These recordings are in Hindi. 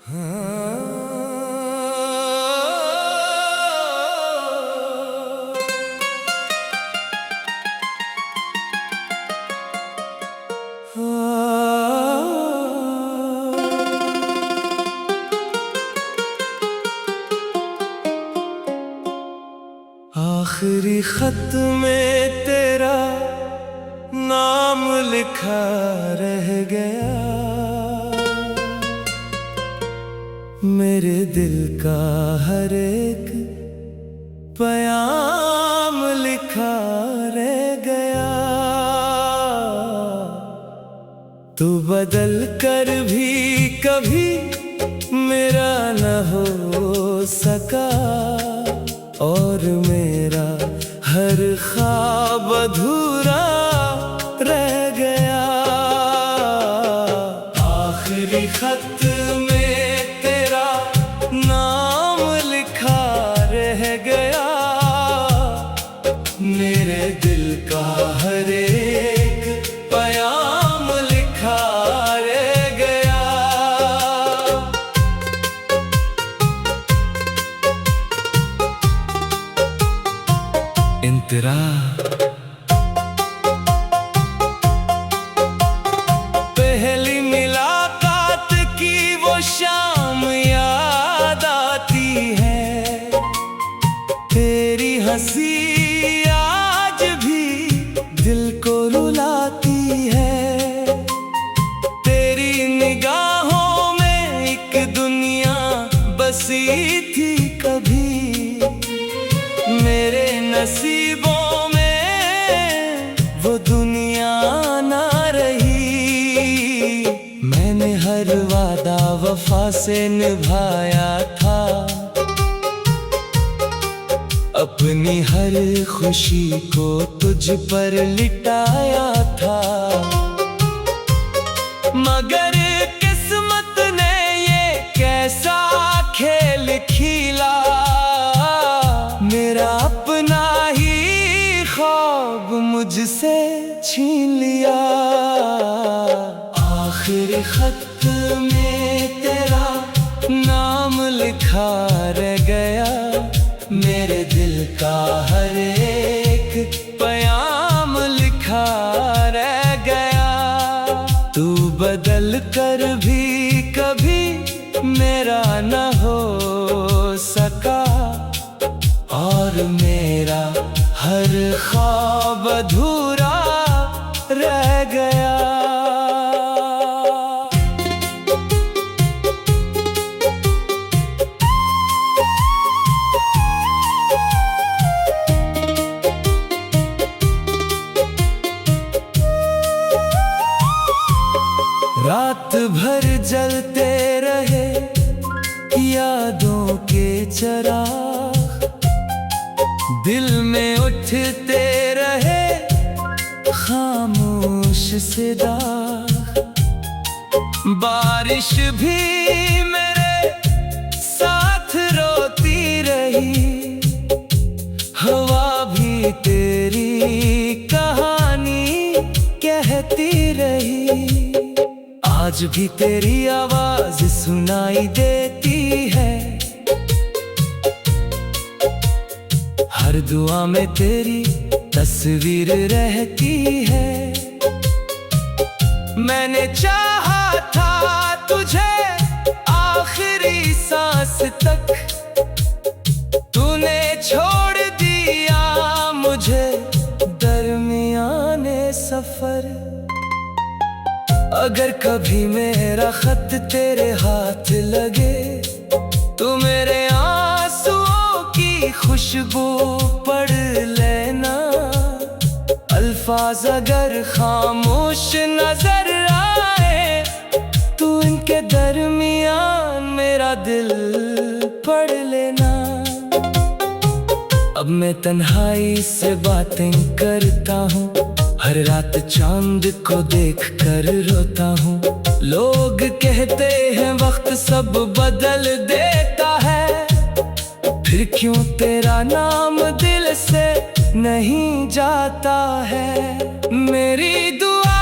आखिरी खत में तेरा नाम लिखा रह गया, मेरे दिल का हर एक प्याम लिखा रह गया। तू बदल कर भी कभी मेरा न हो सका, और मेरा हर ख्वाब अधूरा रह गया। आखिरी खत में तेरा नाम लिखा रह गया, मेरे दिल का हर एक प्याम लिखा रह गया। इंतरा पहली मुलाकात की वो शाम याद आती है, तेरी हंसी आज भी दिल को रुलाती है। तेरी निगाहों में एक दुनिया बसी थी कभी, मेरे नसीबों में वो दुनिया ना रही। मैंने हर वादा वफा से निभाया था, अपनी हर खुशी को तुझ पर लिटाया था। मगर किस्मत ने ये कैसा खेल खेला, मेरा अपना ही ख्वाब मुझसे छीन लिया। आखिरी खत में तेरा नाम लिखा रह गया, मेरे दिल का हर एक प्याम लिखा रह गया। तू बदल कर भी कभी मेरा न हो सका, और मेरा हर ख्वाब अधूरा रह गया। रात भर जलते रहे यादों के चिराग, दिल में उठते रहे खामोश से दाग। बारिश भी मेरे साथ रोती रही, हवा भी तेरी कहानी कहती रही। आज भी तेरी आवाज सुनाई देती है, हर दुआ में तेरी तस्वीर रहती है। मैंने चाहा था तुझे आखिरी सांस तक, तूने छोड़ दिया मुझे दरमियाने सफर। अगर कभी मेरा खत तेरे हाथ लगे, तो मेरे आंसुओं की खुशबू पढ़ लेना। अल्फाज अगर खामोश नजर आए, तू इनके दरमियान मेरा दिल पढ़ लेना। अब मैं तन्हाई से बातें करता हूँ, हर रात चांद को देख कर रोता हूँ। लोग कहते हैं वक्त सब बदल देता है, फिर क्यों तेरा नाम दिल से नहीं जाता है। मेरी दुआ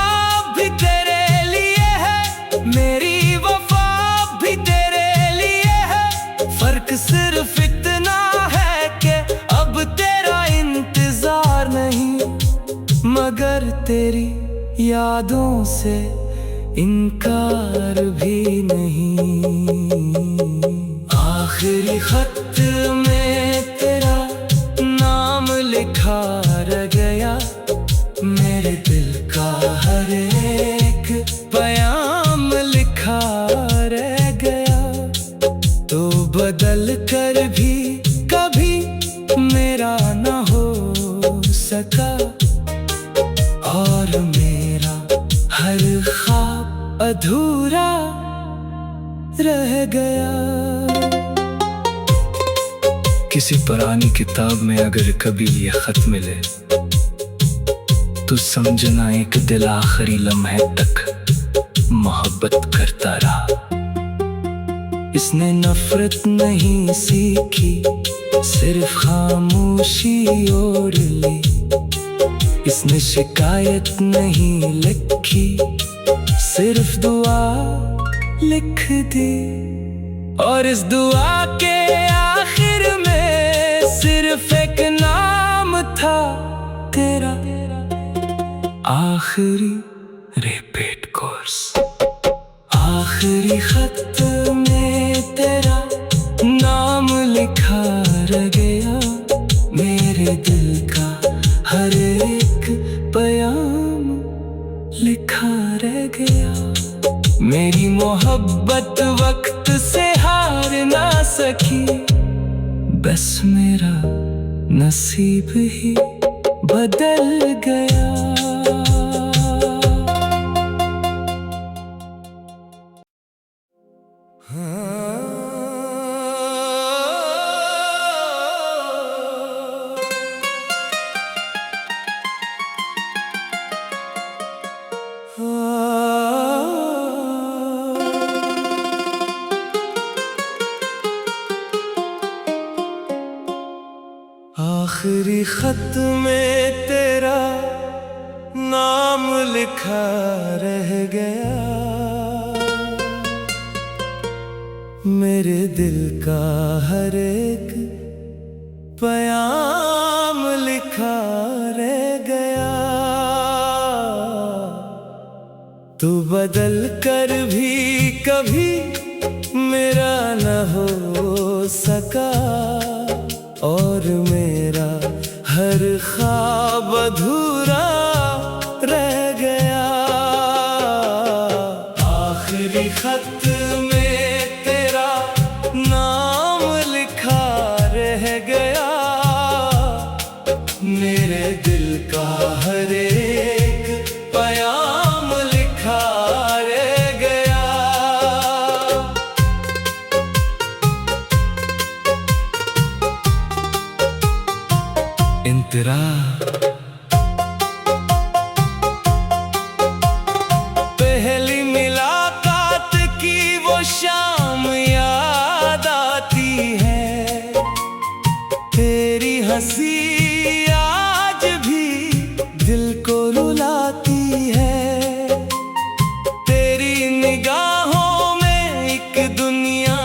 भी तेरे लिए है, मेरी वफा भी तेरे से इनकार भी नहीं। आखिरी खत में तेरा नाम लिखा रह गया, मेरे दिल का हर एक पैगाम लिखा रह गया। तो बदल कर भी कभी मेरा न हो सका, और मेरा हर ख्वाब अधूरा रह गया। किसी पुरानी किताब में अगर कभी ये खत मिले तो समझना एक दिल आखिरी लम्हे तक मोहब्बत करता रहा। इसने नफरत नहीं सीखी, सिर्फ खामोशी ओढ़ ली। इसने शिकायत नहीं लिखी, सिर्फ दुआ लिख दी। और इस दुआ के आखिर में सिर्फ एक नाम था तेरा, आखिरी रिपीट कोर्स। आखिरी खत में तेरा नाम लिखा रह गया, मेरे दिल का हर एक पैगाम लिखा रह गया। मेरी मोहब्बत वक्त से हार ना सकी, बस मेरा नसीब ही बदल गया। आखिरी खत में तेरा नाम लिखा रह गया, मेरे दिल का हर एक पैगाम लिखा रह गया। तू बदल कर भी कभी मेरा न हो सका, और मेरा हर ख्वाब अधूरा रह गया। आखिरी खत में तेरा नाम लिखा रह गया, मेरे दिल का हर एक पैगाम लिखा रह गया। इंतरा पहली मुलाकात की वो शाम याद आती है, तेरी हंसी आज भी दिल को रुलाती है। तेरी निगाहों में एक दुनिया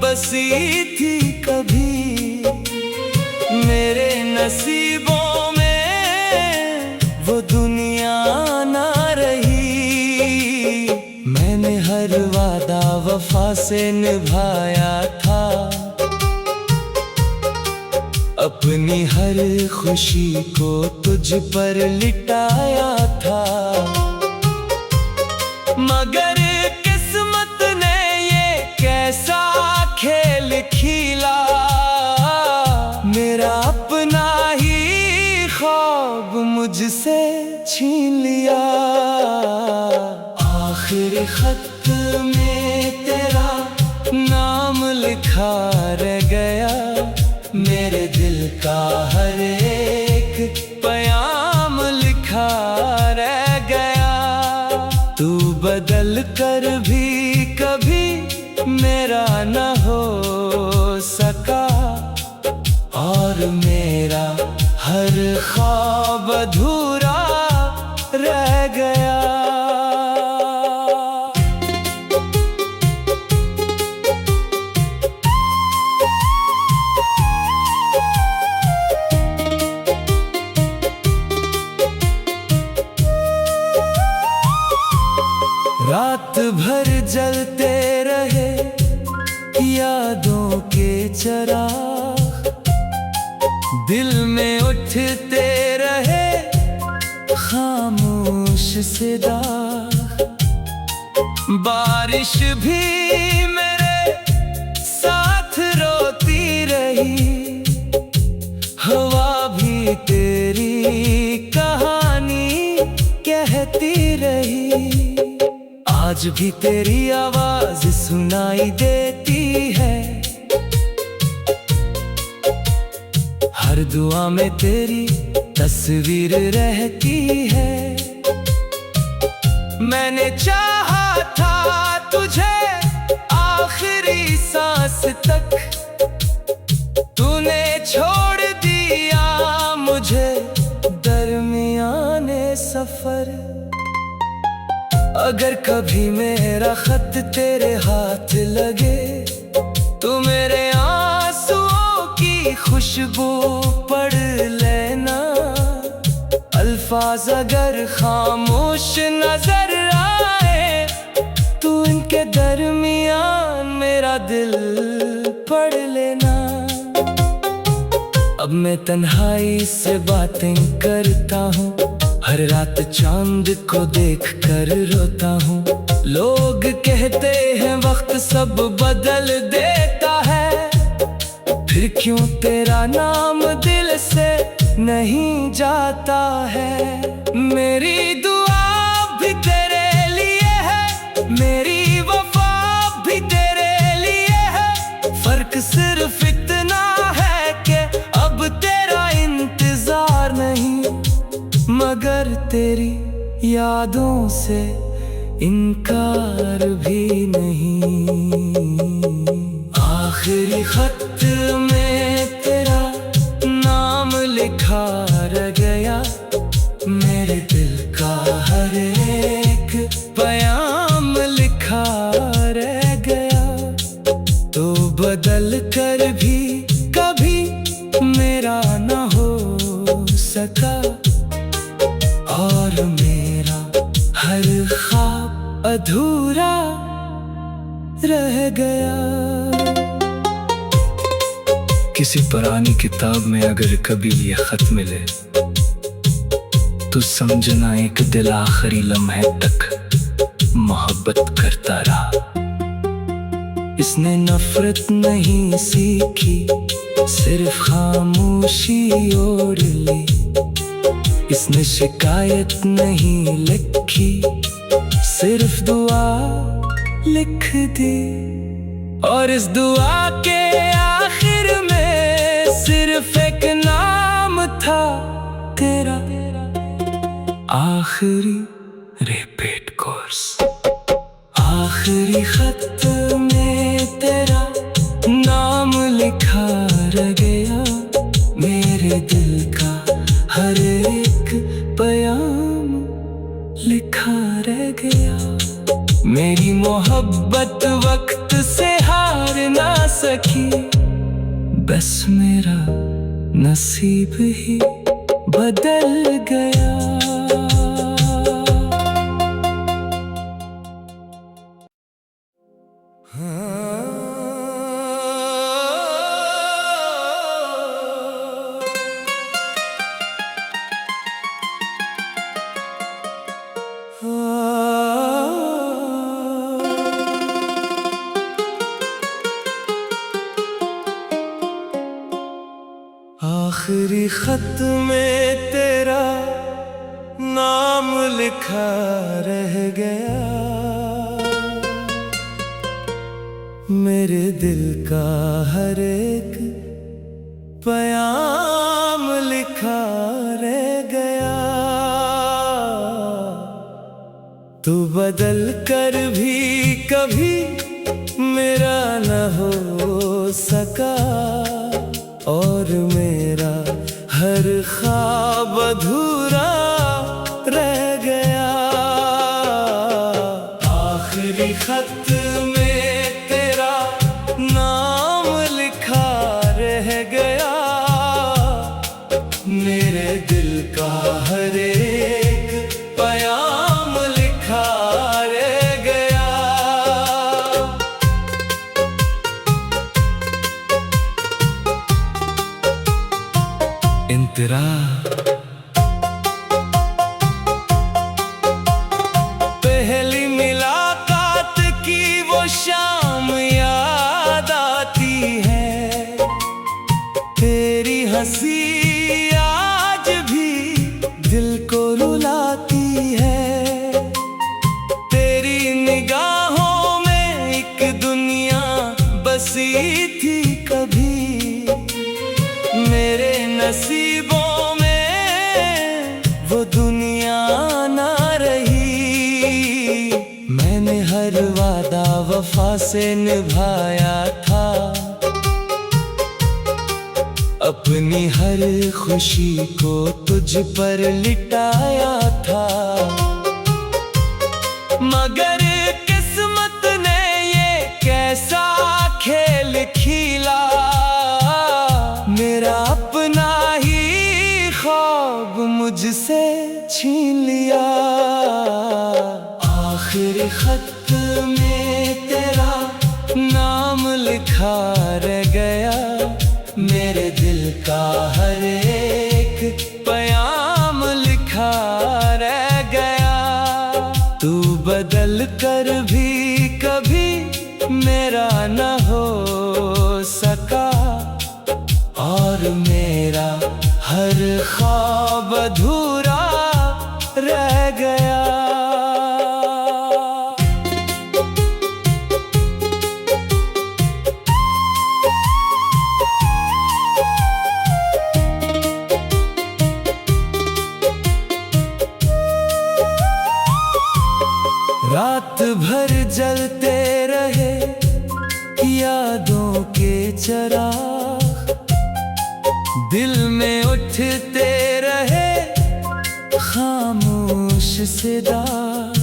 बसी थी कभी, मेरे नसीबों में वो दुनिया ना रही। मैंने हर वादा वफा से निभाया था, अपनी हर खुशी को तुझ पर लिटाया था। मगर किस्मत ने ये कैसा खेल खेला, मेरा अपना ही ख्वाब मुझसे छीन लिया। आखिरी खत में तेरा नाम लिखा रह गया, मेरे दिल का हर एक पैगाम लिखा रह गया। तू बदल कर भी कभी मेरा न हो सका, और मेरा हर ख्वाब अधूरा रह गया। जलते रहे यादों के चिराग, दिल में उठते रहे खामोश से दाग। बारिश भी मेरे साथ रोती रही, हवा भी तेरी कहानी कहती रही। आज भी तेरी आवाज सुनाई देती है, हर दुआ में तेरी तस्वीर रहती है। मैंने चाहा था तुझे आखिरी सांस तक, तूने छोड़ दिया मुझे दरमियाने सफर। अगर कभी मेरा खत तेरे हाथ लगे तो मेरे आंसुओं की खुशबू पढ़ लेना। अल्फाज अगर खामोश नजर आए तो इनके दरमियान मेरा दिल पढ़ लेना। अब मैं तन्हाई से बातें करता हूँ, हर रात चांद को देख कर रोता हूँ। लोग कहते हैं वक्त सब बदल देता है, फिर क्यों तेरा नाम दिल से नहीं जाता है। मेरी दुआ भी तेरे लिए है, मेरी वफा भी तेरे लिए है। फर्क सिर्फ इतना है कि अब तेरा इंतजार नहीं, मगर तेरी यादों से इनकार भी नहीं। आखिरी खत में तेरा नाम लिखा रह गया, मेरे दिल का हर एक पैगाम लिखा रह गया। तो बदल कर भी कभी मेरा न हो सका, और मेरा हर ख्वाब अधूरा रह गया। किसी पुरानी किताब में अगर कभी ये खत मिले तो समझना एक दिल आखिरी लम्हे तक मोहब्बत करता रहा। इसने नफरत नहीं सीखी, सिर्फ खामोशी ओढ़ ली। इसने शिकायत नहीं लिखी, सिर्फ दुआ लिख दी। और इस दुआ के आखिर में सिर्फ एक नाम था तेरा, आखिरी रिपीट कोर्स। आखिरी खत में तेरा नाम लिखा रह गया, मेरे दिल का हर एक पैगाम लिखा रह गया। मेरी मोहब्बत वक्त से हार ना सकी, बस मेरा नसीब ही बदल गया। आखिरी खत में तेरा नाम लिखा रह गया, मेरे दिल का हर एक पैगाम लिखा रह गया। तू बदल कर भी कभी मेरा न हो सका, और मेरा हर ख्वाब अधूरा रह गया। आखिरी खत में तेरा नाम लिखा रह गया, मेरे दिल का हर एक पैगाम लिखा रह गया। तीसरा। पहली मुलाकात की वो शाम याद आती है, तेरी हंसी आज भी दिल को रुलाती है। तेरी निगाहों में एक दुनिया बसी थी कभी, मेरे नसीबों में वो दुनिया ना रही। मैंने हर वादा वफा से निभाया था, अपनी हर खुशी को तुझ पर लिटाया था। मगर किस्मत ने ये कैसा खेल खेला, मेरा अपना ही ख्वाब मुझसे छीन लिया। आखिरी खत में तेरा नाम लिखा रह गया, मेरे दिल का हर एक प्याम लिखा रह गया। तू बदल कर भी कभी मेरा न हो सका, और मेरा हर ख्वाब अधूरा रह गया। रात भर जलते रहे यादों के चिराग, दिल में उठते रहे खामोश से दाग।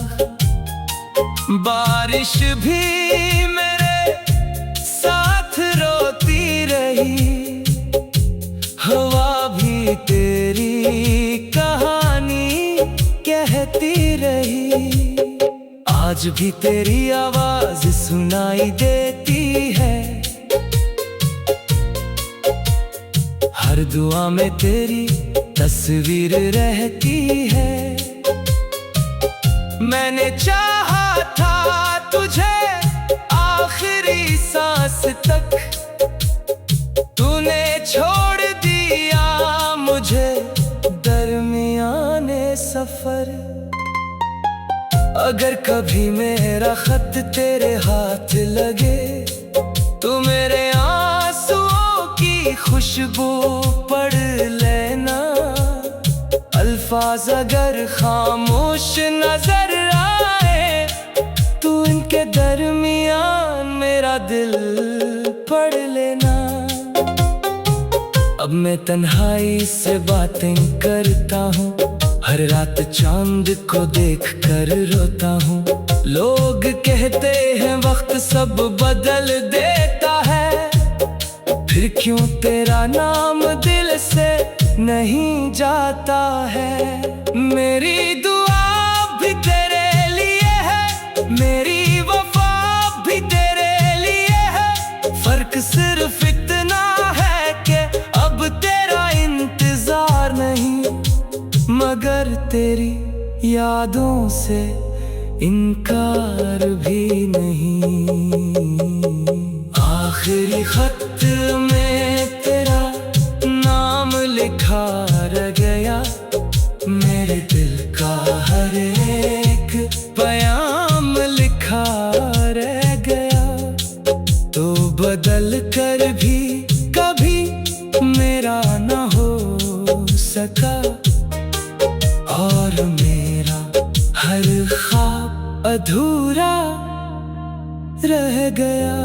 बारिश भी मेरे साथ रोती रही, हवा भी तेरी कहानी कहती रही। आज भी तेरी आवाज सुनाई देती है, हर दुआ में तेरी तस्वीर रहती है। मैंने चाहा था तुझे आखिरी सांस तक, तूने छोड़ दिया मुझे दरमियाने सफर। अगर कभी मेरा खत तेरे हाथ लगे, तो मेरे आंसुओं की खुशबू पढ़ लेना। अल्फाज अगर खामोश नजर आए, तू इनके दरमियान मेरा दिल पढ़ लेना। अब मैं तन्हाई से बातें करता हूँ, हर रात चांद को देख कर रोता हूँ। लोग कहते हैं वक्त सब बदल देता है, फिर क्यों तेरा नाम दिल से नहीं जाता है। मेरी दुआ भी तेरे लिए है, मेरी वफा भी तेरे लिए है। फर्क सिर्फ इतना है कि अब तेरा इंतजार नहीं, मगर तेरी यादों से इनकार भी नहीं। आखिरी खत में तेरा नाम लिखा रह गया, मेरे दिल का हर एक प्याम लिखा रह गया। तो बदल कर भी कभी मेरा न हो सका, और मेरा हर ख्वाब अधूरा रह गया।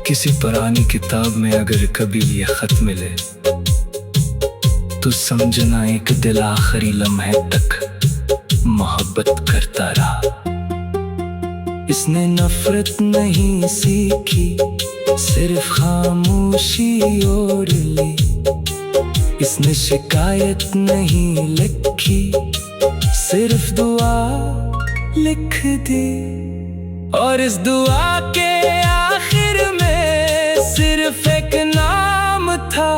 किसी पुरानी किताब में अगर कभी ये खत मिले, तो समझना एक दिल आखिरी लम्हे तक मोहब्बत करता रहा। इसने नफरत नहीं सीखी, सिर्फ खामोशी ओढ़ ली। इसने शिकायत नहीं लिखी, सिर्फ दुआ लिख दी। और इस दुआ के आखिर में सिर्फ एक नाम था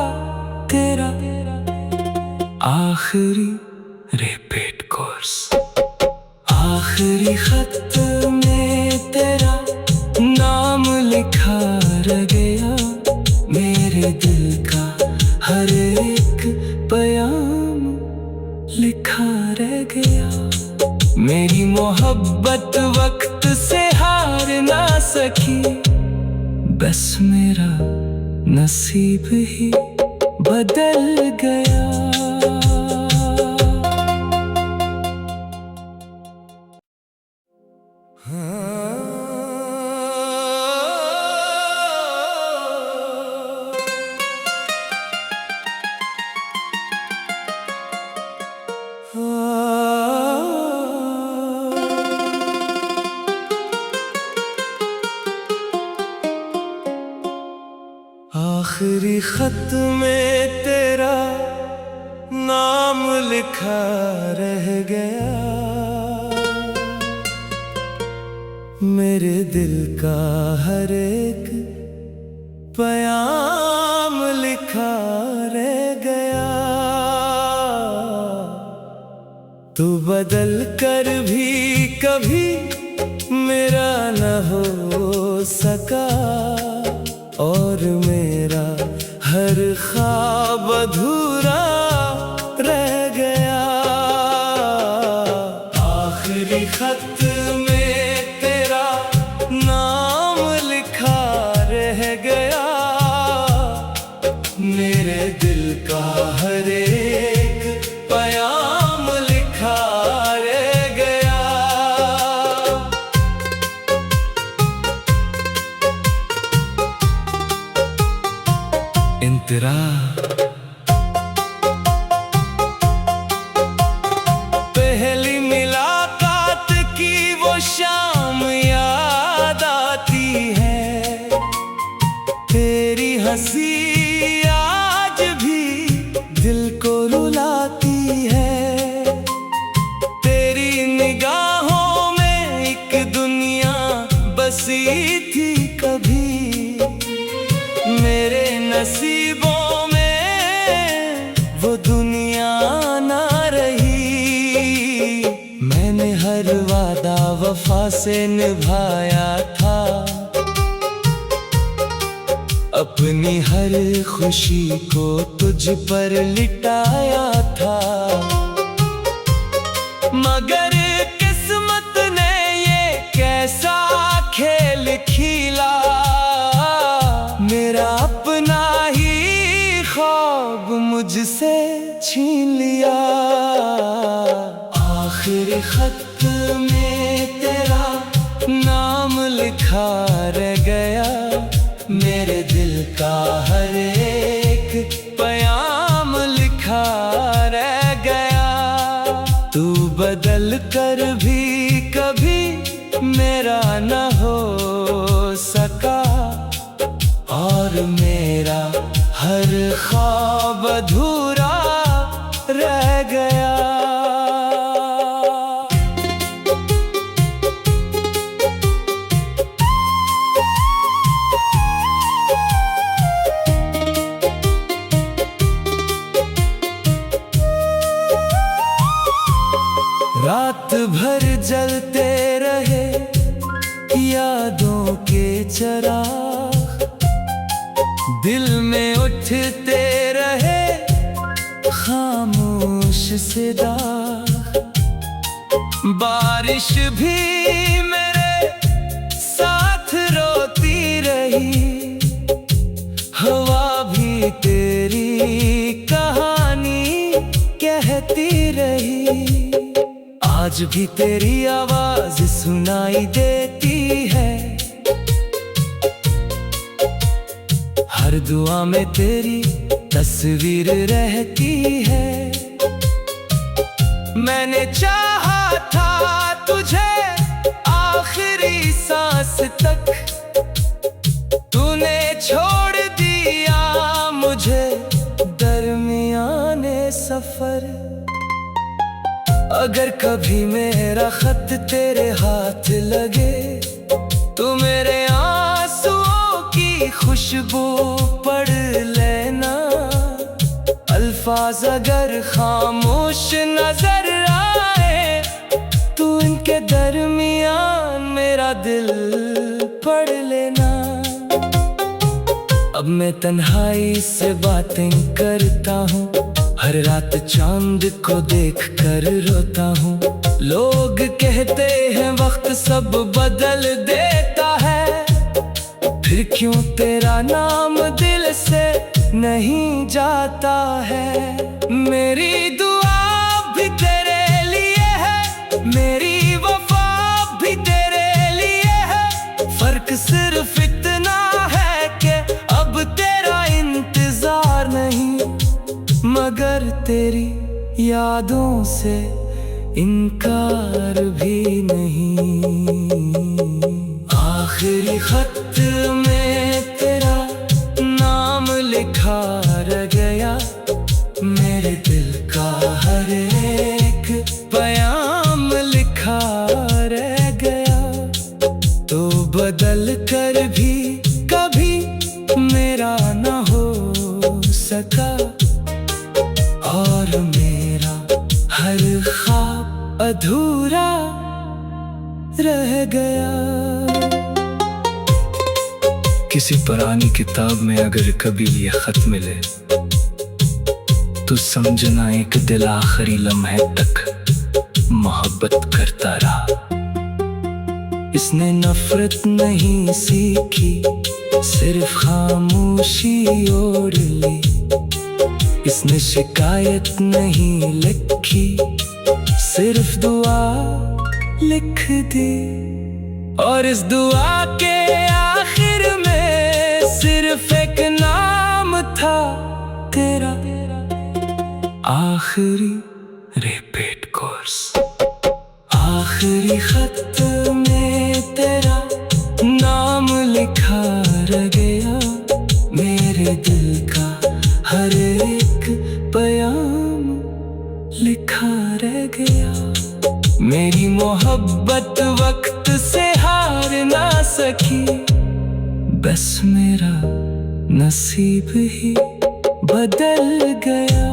तेरा आखिरी रिपीट कोर्स। आखिरी खत में तेरा नाम लिखा रह गया, मेरे दिल का हर एक बयान लिखा रह गया। मेरी मोहब्बत वक्त से हार ना सकी, बस मेरा नसीब ही बदल गया। आखिरी खत में तेरा नाम लिखा रह गया, मेरे दिल का हर एक पैगाम लिखा रह गया। तू बदल कर भी कभी मेरा न हो सका, और मेरा हर ख्वाब अधूरा रह गया। आखिरी खत में तेरा नाम लिखा रह गया, मेरे दिल का हर एक पैगाम लिखा रह गया। इंतरा पहली मुलाकात की वो शाम याद आती है, तेरी हंसी आज भी दिल को रुलाती है। तेरी निगाहों में एक दुनिया बसी थी कभी, मेरे नसीबों में वो दुनिया ना रही। मैंने हर वादा वफा से निभाया था, अपनी हर खुशी को तुझ पर लिटाया था। मगर किस्मत ने ये कैसा खेल खेला, मेरा अपना ही ख्वाब मुझसे छीन लिया। आखिरी खत में तेरा नाम लिखा रह गया, मेरे दिल का हर एक पैगाम लिखा रह गया। तू बदल कर भी कभी मेरा न हो सका, और मेरा हर ख्वाब अधूरा रह गया। रात भर जलते रहे यादों के चिराग, दिल में उठते रहे खामोश से दाग। बारिश भी मेरे साथ रोती रही, हवा भी तेरी कहानी कहती रही। आज भी तेरी आवाज सुनाई देती है, हर दुआ में तेरी तस्वीर रहती है। मैंने चाहा था तुझे आखिरी सांस तक, तूने छोड़ दिया मुझे दरमियाने सफर। अगर कभी मेरा खत तेरे हाथ लगे, तो मेरे आंसुओं की खुशबू पढ़ लेना। अल्फाज अगर खामोश नजर आए, तू इनके दरमियान मेरा दिल पढ़ लेना। अब मैं तन्हाई से बातें करता हूँ, हर रात चांद को देख कर रोता हूँ। लोग कहते हैं वक्त सब बदल देता है, फिर क्यों तेरा नाम दिल से नहीं जाता है। मेरी दुआ भी तेरे लिए है, मेरी वफा भी तेरे लिए है। फर्क सिर्फ इतना है कि अब तेरा इंतजार नहीं, मगर तेरी यादों से इनकार भी नहीं। आखिरी खत में तेरा नाम लिखा रह गया, मेरे दिल का हर एक पैगाम लिखा रह गया। तो बदल कर भी कभी मेरा न हो सका, और मेरा हर ख्वाब अधूरा रह गया। किसी पुरानी किताब में अगर कभी ये खत मिले, तो समझना एक दिल आखिरी लम्हे तक मोहब्बत करता रहा। इसने नफरत नहीं सीखी, सिर्फ खामोशी ओढ़ ली। इसने शिकायत नहीं लिखी, सिर्फ दुआ लिख दी। और इस दुआ के आखिर में सिर्फ एक नाम था तेरा, आखिरी रिपीट कोर्स। आखिरी खत में तेरा नाम लिखा रह गया, मेरे दिल का हर एक पैगाम लिखा रह गया। मेरी मोहब्बत वक्त से हार ना सकी, बस मेरा नसीब ही बदल गया।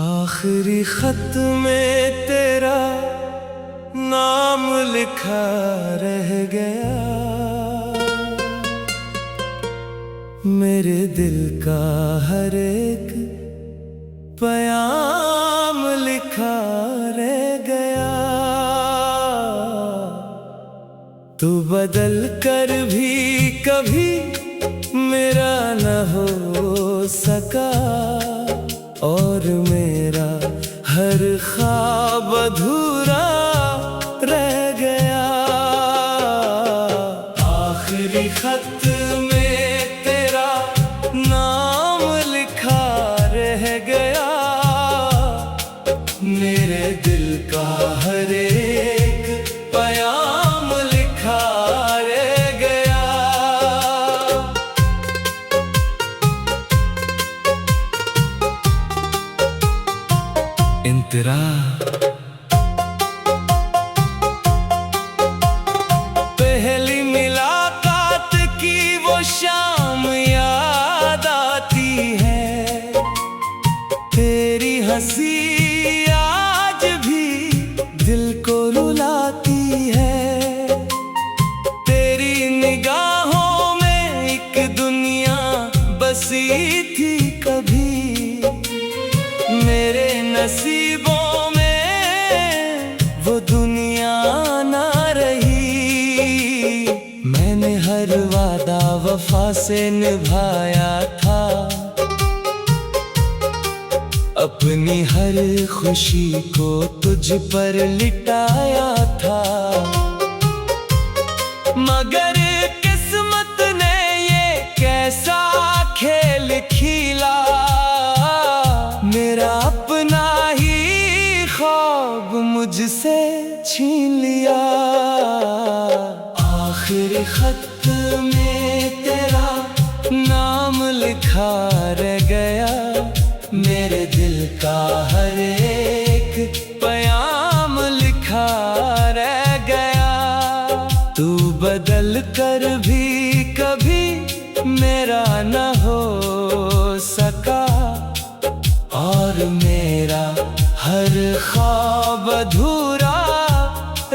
आखिरी खत में तेरा नाम लिखा रह गया, मेरे दिल का हर एक पैगाम लिखा रह गया। तू बदल कर भी कभी मेरा न हो सका, और मेरा हर ख्वाब अधूरा रह गया। आखिरी खत में तेरा नाम लिखा रह गया, मेरे दिल का हर एक पैगाम लिखा रह गया। इंतरा पहली मुलाकात की वो शाम याद आती है, तेरी हंसी आज भी दिल को रुलाती है। तेरी निगाहों में एक दुनिया बसी थी कभी, मेरे नसीबों में वो दुनिया ना रही। मैंने हर वादा वफा से निभाया था, अपनी हर खुशी को तुझ पर लिटाया था। मगर किस्मत ने ये कैसा खेल खिला, मेरा अपना ही ख्वाब मुझसे लिखा रह गया, मेरे दिल का हर एक प्याम लिखा रह गया। तू बदल कर भी कभी मेरा न हो सका, और मेरा हर ख्वाब अधूरा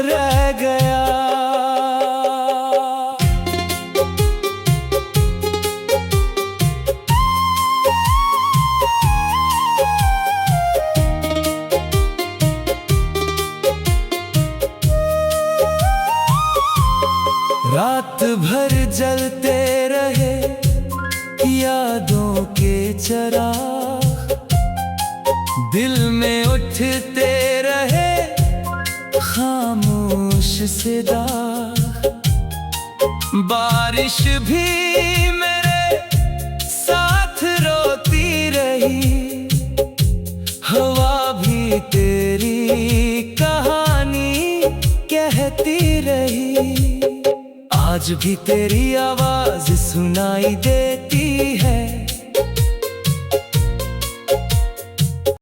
रह गया। रात भर जलते रहे यादों के चिराग, दिल में उठते रहे खामोश से दाग। बारिश भी मेरे साथ रोती रही, हवा भी तेरी कहानी कहती रही। आज भी तेरी आवाज सुनाई देती है,